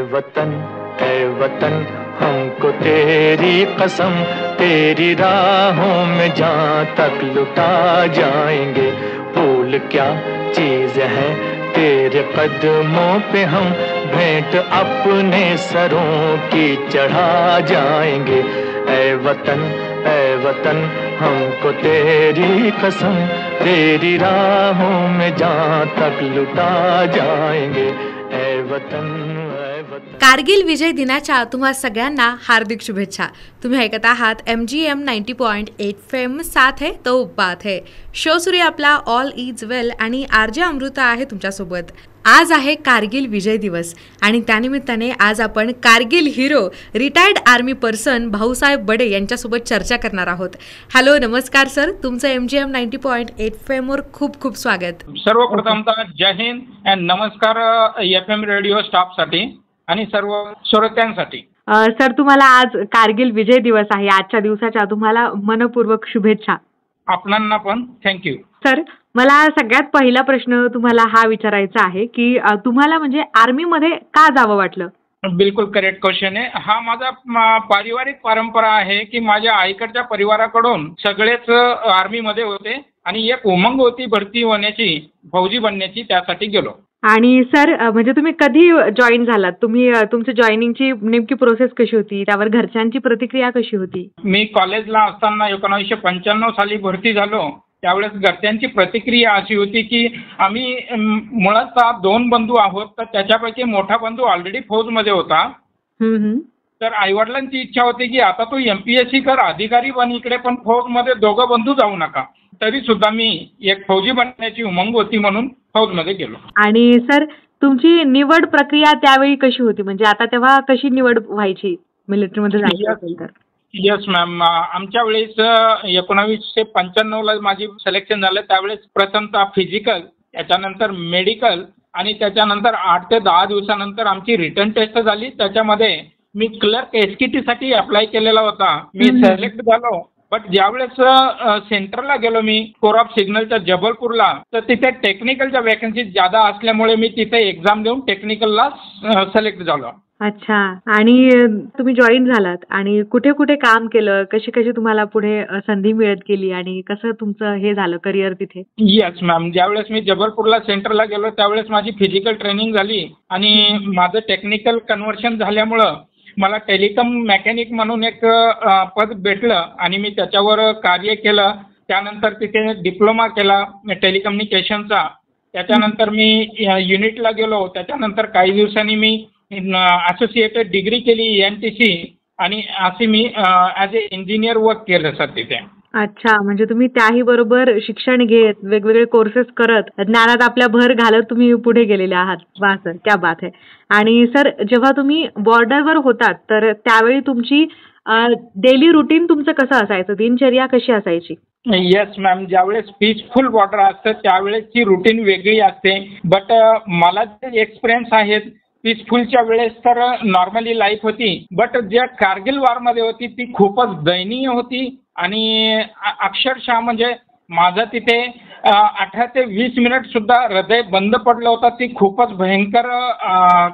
वतन ऐ वतन हमको तेरी कसम, तेरी राहों में जहाँ तक लुटा जाएंगे। भूल क्या चीज है तेरे कदमों पे हम भेंट अपने सरों की चढ़ा जाएंगे। ऐ वतन हमको तेरी कसम, तेरी राहों में जहाँ तक लुटा जाएंगे। ऐ वतन कारगिल विजय दिनाच्या तुम्हा सगळ्यांना हार्दिक शुभेच्छा। तुम्ही ऐकत आहात MGM 90.8 FM, साथ है तो बात है। शो सुरू आपला ऑल इज वेल आणि RJ अमृता आहे तुमच्यासोबत। आज आहे कारगिल विजय दिवस आणि त्यानिमित्ताने आज आपण Kargil hero retired army person Bhausaheb Bade यांच्यासोबत चर्चा करणार आहोत। हॅलो, नमस्कार सर, तुमचं MGM 90.8 FM वर खूप खूप स्वागत। सर्वप्रथमतः जय हिंद अँड नमस्कार FM रेडिओ स्टाफसाठी आणि सर्व श्रोत्यांसाठी। सर, तुम्हाला आज कारगिल विजय दिवस आहे, आजच्या दिवसाच्या तुम्हाला मनपूर्वक शुभेच्छा। आपणांना पण थँक्यू। सर, मला सगळ्यात पहिला प्रश्न तुम्हाला हा विचारायचा आहे की तुम्हाला म्हणजे आर्मीमध्ये का जावं वाटलं? बिलकुल करेक्ट क्वेश्चन आहे हा। माझा पारिवारिक परंपरा आहे की माझ्या आईकडच्या परिवाराकडून सगळेच आर्मीमध्ये होते आणि एक उमंग होती भरती होण्याची, फौजी बनण्याची, त्यासाठी गेलो। आणि सर, म्हणजे तुम्ही कधी जॉईन झालात? तुम्ही तुमची जॉईनिंगची नेमकी प्रोसेस कशी होती? त्यावर घरच्यांची प्रतिक्रिया कशी होती? मी कॉलेजला असताना 1995 साली भरती झालो। त्यावेळेस घरच्यांची प्रतिक्रिया अशी होती की आम्ही मुळात 2 बंधू आहोत, तर त्याच्यापैकी मोठा बंधू ऑलरेडी फौजमध्ये होता। तर आईवडिलांची इच्छा होती की आता तू MPSC कर, अधिकारी बन इकडे, पण फौजमध्ये दोघं बंधू जाऊ नका। तरी सुद्धा मी एक फौजी बनण्याची उमंग होती म्हणून फौजमध्ये गेलो। आणि सर, तुमची निवड प्रक्रिया त्यावेळी कशी होती? म्हणजे आता तेव्हा कशी निवड व्हायची मिलिटरीमध्ये जायचं असेल तर? येस मॅम, आमच्या वेळेस 1995ला माझी सिलेक्शन झालं। त्यावेळेस प्रथमतः फिजिकल, त्याच्यानंतर मेडिकल आणि त्याच्यानंतर 8 ते 10 दिवसानंतर आमची रिटर्न टेस्ट झाली। त्याच्यामध्ये मी क्लर्क SKT अप्लाय केलेला होता, मी सिलेक्ट झालो। बट ज्यावेळेस सेंटरला गेलो मी कोर ऑफ सिग्नलच्या जबलपूरला, तर तिथे टेक्निकलच्या वॅकन्सी जादा असल्यामुळे मी तिथे एक्झाम देऊन टेक्निकलला सिलेक्ट झालो। अच्छा, आणि तुम्ही जॉईन झालात आणि कुठे कुठे काम केलं, कशी कशी तुम्हाला पुढे संधी मिळत गेली आणि कसं तुमचं हे झालं करिअर तिथे? येस मॅम, ज्यावेळेस मी जबलपूरला सेंटरला गेलो त्यावेळेस माझी फिजिकल ट्रेनिंग झाली आणि माझं टेक्निकल कन्व्हर्शन झाल्यामुळं मला टेलिकॉम मेकॅनिक म्हणून एक पद भेटलं आणि मी त्याच्यावर कार्य केलं। त्यानंतर तिथे डिप्लोमा केला टेलिकम्युनिकेशनचा। त्याच्यानंतर मी युनिटला गेलो। त्याच्यानंतर काही दिवसांनी मी असोसिएटेड डिग्री केली NTC आणि असे मी ॲज ए इंजिनियर वर्क केलं सर तिथे। अच्छा, म्हणजे तुम्ही त्याही बरोबर शिक्षण घेत, वेगवेगळे कोर्सेस करत, ज्ञानात आपल्या भर घालत तुम्ही पुढे गेलेले आहात। वा सर, क्या बात है। आणि सर, जेव्हा तुम्ही बॉर्डरवर होतात तर त्यावेळी तुमची डेली रुटीन तुमचं कसं असायचं? दिनचर्या कशी असायची? येस मॅम, ज्यावेळेस पीसफुल बॉर्डर असतं त्यावेळेसची रुटीन वेगळी असते। बट मला जे एक्सपिरियन्स आहेत पीसफुलच्या वेळेस तर नॉर्मली लाईफ होती, बट ज्या कारगिल वॉरमध्ये होती ती खूपच दयनीय होती आणि अक्षरशः म्हणजे माझं तिथे 18 ते 20 मिनिट सुद्धा हृदय बंद पडलं होतं। ती खूपच भयंकर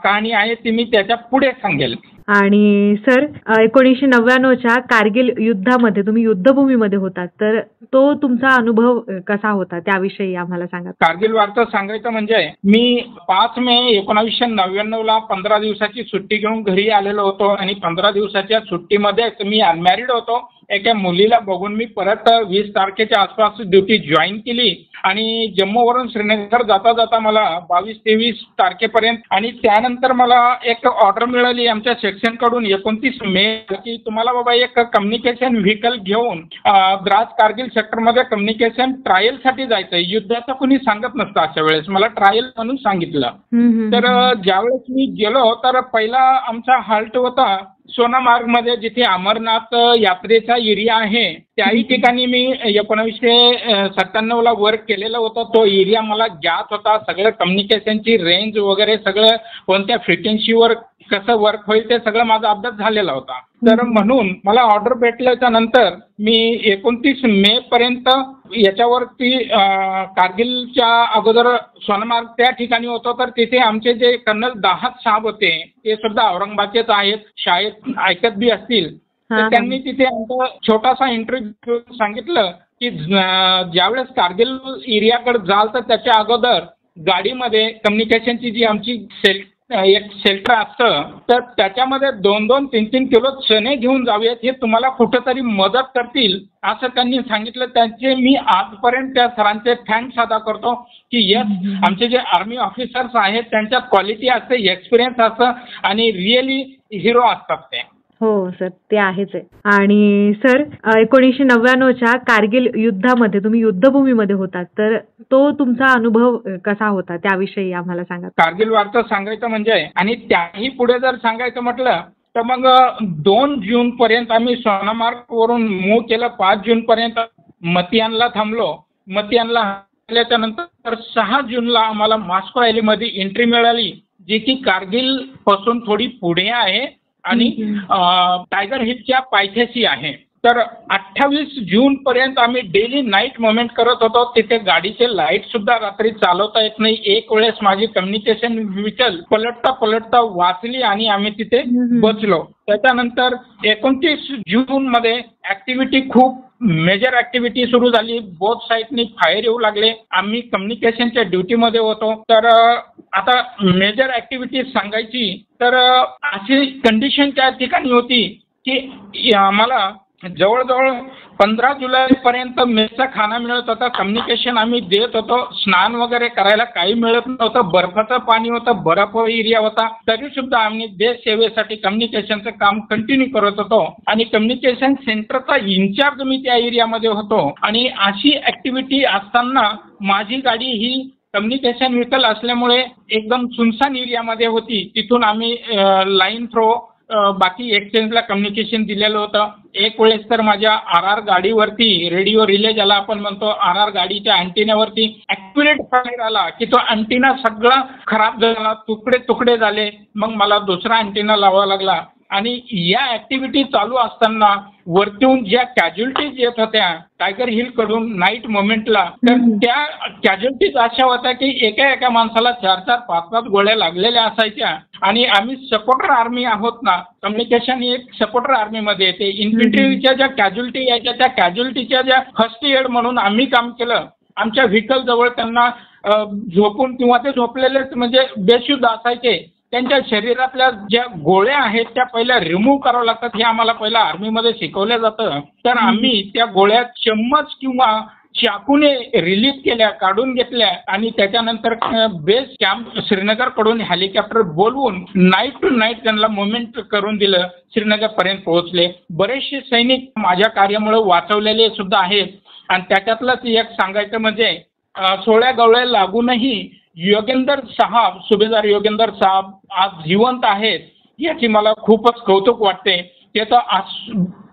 कहाणी आहे, ती मी त्याच्या पुढे सांगेल। आणि सर, 1999च्या कारगिल युद्धामध्ये तुम्ही युद्धभूमीमध्ये होतात, तर तो तुमचा अनुभव कसा होता त्याविषयी आम्हाला सांगा। कारगिल वॉरचं सांगायचं म्हणजे मी 5 मे 1999ला 15 दिवसाची सुट्टी घेऊन घरी आलेलो होतो आणि 15 दिवसाच्या सुट्टीमध्येच मी अनमॅरिड होतो। एका मुलीला बघून मी परत 20 तारखेच्या आसपास ड्युटी जॉईन केली आणि जम्मूवरून श्रीनगर जाता जाता मला 22-23 तारखेपर्यंत, आणि त्यानंतर मला एक ऑर्डर मिळाली आमच्या सेक्शनकडून 29 मे की तुम्हाला बाबा एक कम्युनिकेशन व्हेकल घेऊन द्रास कारगिल सेक्टरमध्ये कम्युनिकेशन ट्रायलसाठी जायचं। युद्धाचं कुणी सांगत नसतं अशा वेळेस, मला ट्रायल म्हणून सांगितलं। तर ज्यावेळेस मी गेलो तर पहिला आमचा हाल्ट होता सोनामार्गमध्ये, जिथे अमरनाथ यात्रेचा एरिया आहे। त्याही ठिकाणी मी 1997ला वर्क केलेलं होतं। तो एरिया मला ज्ञात होता, सगळं कम्युनिकेशनची रेंज वगैरे सगळं कोणत्या फ्रिक्वेन्सीवर कसं वर्क होईल ते सगळं माझा अभ्यास झालेला होता। तर म्हणून मला ऑर्डर भेटल्याच्या नंतर मी 29 मे पर्यंत याच्यावरती कारगिलच्या अगोदर सोनमार्ग त्या ठिकाणी होतो. तर तिथे आमचे जे कर्नल दाहत साहेब होते ते सुद्धा औरंगाबादचेच आहेत, शाळेत ऐकत बी असतील. तर त्यांनी तिथे आमचा छोटासा इंटरव्ह्यू सांगितलं की ज्यावेळेस कारगिल एरियाकडे जाल तर त्याच्या अगोदर गाडीमध्ये कम्युनिकेशनची जी आमची एक शेल्टर असतं तर त्याच्यामध्ये 2-2, 3-3 किलो चणे घेऊन जाऊयात, हे तुम्हाला कुठेतरी मदत करतील असं त्यांनी सांगितलं. त्यांचे मी आजपर्यंत त्या सरांचे थँक्स अदा करतो की यस, आमचे जे आर्मी ऑफिसर्स आहेत त्यांच्यात क्वालिटी असते, एक्सपिरियन्स असतं आणि रिअली हिरो असतात ते. हो सर, ते आहेच आहे. आणि सर 1999च्या कारगिल युद्धामध्ये तुम्ही युद्धभूमीमध्ये होतात, तर तो तुमचा अनुभव कसा होता त्याविषयी आम्हाला सांगा. कारगिल वारचं सांगायचं म्हणजे आणि त्याही पुढे जर सांगायचं म्हटलं तर मग 2 जून पर्यंत आम्ही सोनामार्ग वरून मूव्ह केलं. 5 जून पर्यंत मतियानला थांबलो. मतियानला आल्याच्या नंतर 6 जूनला आम्हाला मॉस्को व्हॅलीमध्ये एंट्री मिळाली, जी की कारगिल पासून थोडी पुढे आहे आणि टायगर हिलच्या पायथ्याशी आहे. तर 28 जून पर्यंत आम्ही डेली नाईट मुव्हमेंट करत होतो. तिथे गाडीचे लाईट सुद्धा रात्री चालवता येत नाही. एक वेळेस माझी कम्युनिकेशन व्हेहिकल पलटता वाचली आणि आम्ही तिथे बचलो. त्याच्यानंतर 29 जून मध्ये ऍक्टिव्हिटी खूप मेजर ऍक्टिव्हिटी सुरू झाली. बोथ साईडनी फायर येऊ लागले. आम्ही कम्युनिकेशनच्या ड्युटीमध्ये होतो. तर आता मेजर ऍक्टिव्हिटी सांगायची तर अशी कंडिशन त्या ठिकाणी होती की आम्हाला जवळजवळ 15 जुलैपर्यंत मेसचा खाना मिळत होता. कम्युनिकेशन आम्ही देत होतो. स्नान वगैरे करायला काही मिळत नव्हतं. बर्फाचं पाणी होतं, बर्फ एरिया होता. तरी सुद्धा आम्ही देश सेवेसाठी कम्युनिकेशनचं काम कंटिन्यू करत होतो आणि कम्युनिकेशन सेंटरचा इन्चार्ज मी त्या एरियामध्ये होतो. आणि अशी ऍक्टिव्हिटी असताना माझी गाडी ही कम्युनिकेशन व्हेहिकल असल्यामुळे एकदम सुनसान एरियामध्ये होती. तिथून आम्ही लाईन थ्रो बाकी एक्सचेंजला कम्युनिकेशन दिलेलं होतं. एक वेळेस तर माझ्या RR गाडीवरती रेडिओ रिले ज्याला आपण म्हणतो, RR गाडीच्या अँटिनावरती ॲक्युरेट फायर आला की तो अँटिना सगळा खराब झाला, तुकडे तुकडे झाले. मग मला दुसरा अँटिना लावावा लागला. आणि या ऍक्टिव्हिटी चालू असताना वरतून ज्या कॅज्युअलिटीज येत होत्या टायगर हिल कडून नाईट मोमेंटला, तर त्या कॅज्युअलिटीज अशा होत्या की एका माणसाला 4-4, 5-5 गोळ्या लागलेल्या असायच्या. आणि आम्ही सपोर्टर आर्मी आहोत ना, कम्युनिकेशन एक सपोर्टर आर्मीमध्ये येते. इन्फंट्रीच्या ज्या कॅज्युअलिटी यायच्या त्या कॅज्युअलिटीच्या ज्या फर्स्ट एड म्हणून आम्ही काम केलं. आमच्या व्हेकल जवळ त्यांना झोपून किंवा ते झोपलेलेच म्हणजे बेशुद्ध असायचे, त्यांच्या शरीरातल्या ज्या गोळ्या आहेत त्या पहिल्या रिमूव्ह कराव्या लागतात. हे आम्हाला पहिला आर्मीमध्ये शिकवलं जातं. तर आम्ही त्या गोळ्या चम्मच किंवा चाकूने रिलीज केल्या, काढून घेतल्या आणि त्याच्यानंतर बेस कॅम्प श्रीनगरकडून हेलिकॉप्टर बोलवून नाईट टू नाईट त्यांना मुव्हमेंट करून दिलं. श्रीनगरपर्यंत पोहोचले. बरेचसे सैनिक माझ्या कार्यामुळे वाचवलेले सुद्धा आहेत. आणि त्याच्यातलंच एक सांगायचं म्हणजे 16 गोळ्या लागूनही योगेंदर साहब, सुभेदार योगेंदर साहब आज जिवंत आहेत, याची मला खूपच कौतुक वाटते. ते तर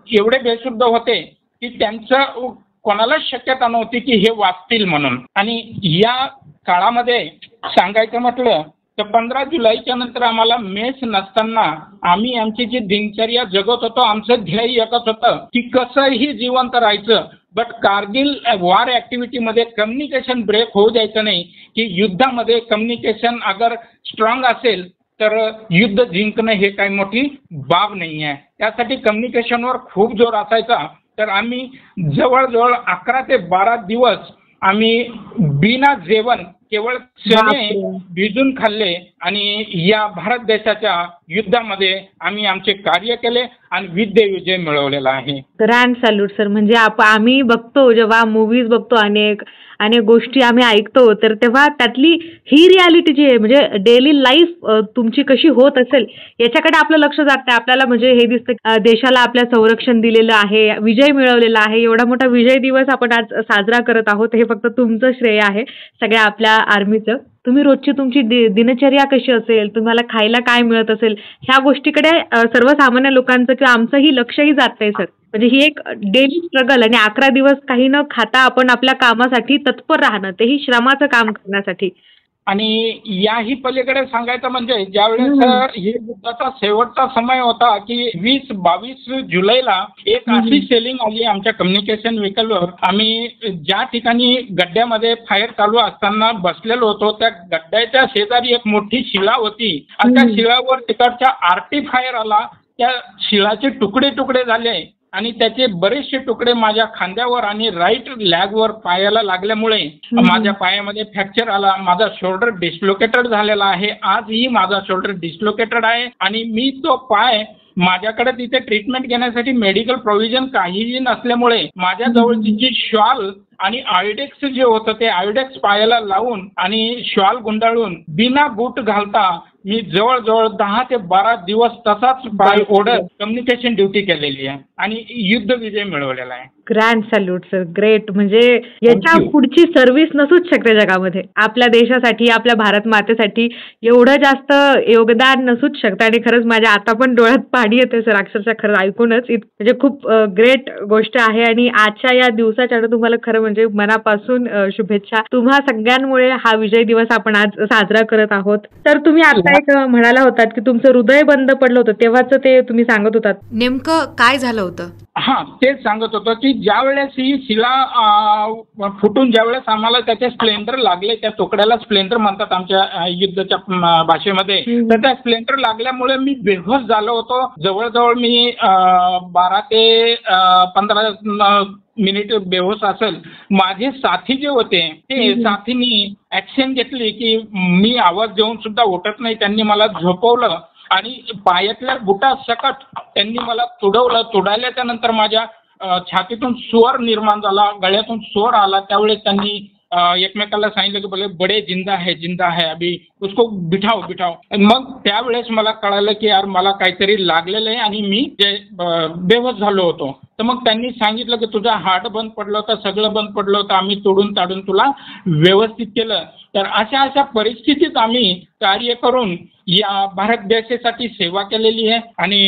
एवढे बेशुद्ध होते की त्यांचं कोणालाच शक्यता नव्हती की हे वाचतील म्हणून. आणि या काळामध्ये सांगायचं म्हटलं तर 15 जुलैच्या नंतर आम्हाला मेस नसताना आम्ही आमची जी दिनचर्या जगत होतो, आमचं ध्येय एकच होतं की कसंही जिवंत राहायचं. बट कारगिल वॉर ॲक्टिव्हिटीमध्ये कम्युनिकेशन ब्रेक होऊ द्यायचं नाही. की युद्धामध्ये कम्युनिकेशन अगर स्ट्रॉंग असेल तर युद्ध जिंकणं हे काही मोठी बाब नाही आहे. त्यासाठी कम्युनिकेशनवर खूप जोर असायचा. तर आम्ही जवळजवळ 11 ते 12 दिवस आम्ही बिना जेवण केवळ चणे भिजून खाल्ले आणि या भारत देशाच्या युद्धामध्ये आम्ही आमचे कार्य केले आणि विजय मिळवलेला आहे. Grand salute sir. म्हणजे आम्ही बघतो, जेव्हा मूव्हीज बघतो अनेक गोष्टी आम्ही ऐकतो, तर तेव्हा त्यातली ही रियालिटी जी आहे म्हणजे डेली लाईफ तुमची कशी होत असेल याच्याकडे आपलं लक्ष जात नाही. आपल्याला म्हणजे हे दिसतं देशाला आपल्या संरक्षण दिलेलं आहे, विजय मिळवलेला आहे, एवढा मोठा विजय दिवस आपण आज साजरा करत आहोत. हे फक्त तुमचं श्रेय आहे सगळ्या आपल्या आर्मीचं. तुम्ही रोजची तुमची दिनचर्या कशी असेल, तुम्हाला खायला काय मिळत असेल, ह्या गोष्टीकडे सर्वसामान्य लोकांचं किंवा आमचंही लक्षही जात नाही सर. म्हणजे ही एक डेली स्ट्रगल आणि 11 दिवस काही न खाता आपण आपल्या कामासाठी तत्पर राहणं, तेही श्रमाचं काम करण्यासाठी. आणि याही पलीकडे सांगायचं म्हणजे ज्यावेळेस हे युद्धाचा शेवटचा समय होता की 20-22 जुलैला एक अशी सेलिंग आली आमच्या कम्युनिकेशन व्हेकलवर. आम्ही ज्या ठिकाणी गड्ड्यामध्ये फायर चालू असताना बसलेलो होतो त्या गड्ड्याच्या शेजारी एक मोठी शिळा होती आणि त्या शिळावर तिकडच्या आरटी फायर आला. त्या शिळाचे तुकडे तुकडे झाले आणि त्याचे बरेचसे तुकडे माझ्या खांद्यावर आणि राईट लॅगवर पायाला लागल्यामुळे माझ्या पायामध्ये फ्रॅक्चर आला. माझा शोल्डर डिस्लोकेटेड झालेला आहे. आजही माझा शोल्डर डिस्लोकेटेड आहे आणि मी तो पाय माझ्याकडे तिथे ट्रीटमेंट घेण्यासाठी मेडिकल प्रोव्हिजन काहीही नसल्यामुळे माझ्या जवळची जी शॉल आणि आयोडेक्स जे होतं ते आयोडेक्स पायाला लावून आणि शॉल गुंडाळून बिना बूट घालता मी जवळजवळ 10 ते 12 दिवस तसाच पाय ओढत कम्युनिकेशन ड्युटी केलेली आहे आणि युद्ध विजय मिळवलेला आहे. Grand salute sir, great. म्हणजे याच्या पुढची सर्व्हिस नसूच शकते जगामध्ये. आपल्या देशासाठी, आपल्या भारत मातेसाठी एवढं जास्त योगदान नसूच शकतं आणि खरंच माझ्या आता पण डोळ्यात पाणी येते सर अक्षरशः खरं ऐकूनच. म्हणजे खूप ग्रेट गोष्ट आहे आणि आजच्या या दिवसाच्या तुम्हाला खरं म्हणजे मनापासून शुभेच्छा. तुम्हा सगळ्यांमुळे हा विजय दिवस आपण आज साजरा करत आहोत. तर तुम्ही आता एक म्हणाला होतात की तुमचं हृदय बंद पडलं होतं तेव्हाच ते तुम्ही सांगत होतात. नेमकं काय झालं होतं? हा, तेच सांगत होतो की ज्यावेळेस ही शिला फुटून ज्यावेळेस आम्हाला त्याचे स्प्लेंडर लागले, त्या तुकड्याला स्प्लेंडर म्हणतात आमच्या युद्धाच्या भाषेमध्ये, तर त्या स्प्लेंडर लागल्यामुळे मी बेहोश झालो होतो. जवळजवळ मी 12 ते 15 मिनिट बेहोश असेल. माझे साथी जे होते ते साथीनी ऍक्शन घेतली की मी आवाज देऊन सुद्धा उठत नाही. त्यांनी मला झोपवलं आणि पायातल्या बुटासकट त्यांनी मला तुडवलं. तुडायल्याच्या नंतर माझ्या छातीतून स्वर निर्माण झाला, गळ्यातून स्वर आला. त्यावेळेस त्यांनी एकमेकाला सांगितलं की बोले बडे जिंदा है अभी उसको बिठाओ. मग त्यावेळेस मला कळालं की यार मला काहीतरी लागलेलं आहे आणि मी बेहोश झालो होतो. तर मग त्यांनी सांगितलं की तुझा हार्ट बंद पडलं होतं, सगळं बंद पडलं होतं, आम्ही तोडून ताडून तुला व्यवस्थित केलं. तर अशा परिस्थितीत आम्ही कार्य करून या भारत देशासाठी सेवा केलेली आहे आणि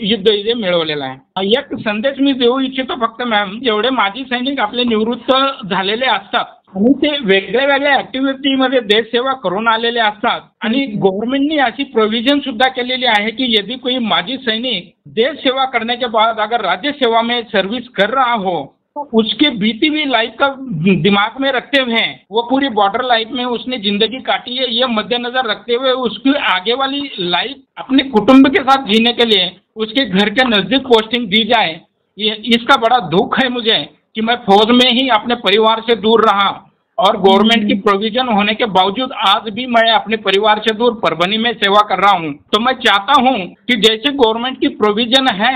युद्ध विजय मिळवलेला आहे. एक संदेश मी देऊ इच्छितो फक्त मॅम, जेवढे माजी सैनिक आपले निवृत्त झालेले असतात आणि ते वेगळ्या वेगळ्या ऍक्टिव्हिटीमध्ये देशसेवा करून आलेले असतात आणि गव्हर्नमेंटने अशी प्रोविजन सुद्धा केलेली आहे कि यदि कोई माजी सैनिक देश सेवा करने के बाद अगर राज्य सेवा में सर्विस कर रहा हो तो उसके बीती हुई लाइफ का दिमाग में रखते हुए वो पूरी बॉर्डर लाइफ में उसने जिंदगी काटी है, ये मद्देनजर रखते हुए उसकी आगे वाली लाइफ अपने कुटुंब के साथ जीने के लिए उसके घर के नज़दीक पोस्टिंग दी जाए. इसका बड़ा दुख है मुझे कि मैं फौज में ही अपने परिवार से दूर रहा और गवर्नमेंट की प्रोविजन होने के बावजूद आज भी मैं अपने परिवार से दूर परभनी में सेवा कर रहा हूं. तो मैं चाहता हूं कि जैसे गवर्नमेंट की प्रोविजन है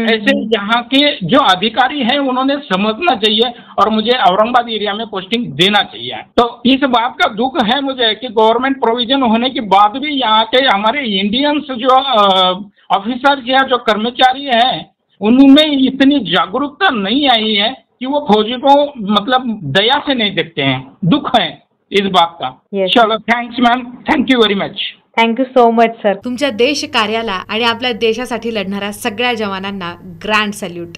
ऐसे यहाँ के जो अधिकारी हैं उन्होंने समझना चाहिए और मुझे औरंगाबाद एरिया में पोस्टिंग देना चाहिए. तो इस बात का दुख है मुझे कि गवर्नमेंट प्रोविजन होने के बाद भी यहाँ के हमारे इंडियंस जो ऑफिसर्स या जो कर्मचारी हैं उनमें इतनी जागरूकता नहीं आई है कि वो फौजी को मतलब दया से नहीं देखते हैं. दुख है इस बात का. चलो, thanks ma'am, thank you very much. Thank you so much sir. तुमच्या देश कार्याला आणि आपल्या देशासाठी लढणाऱ्या सगळ्या जवानांना ग्रँड सॅल्यूट.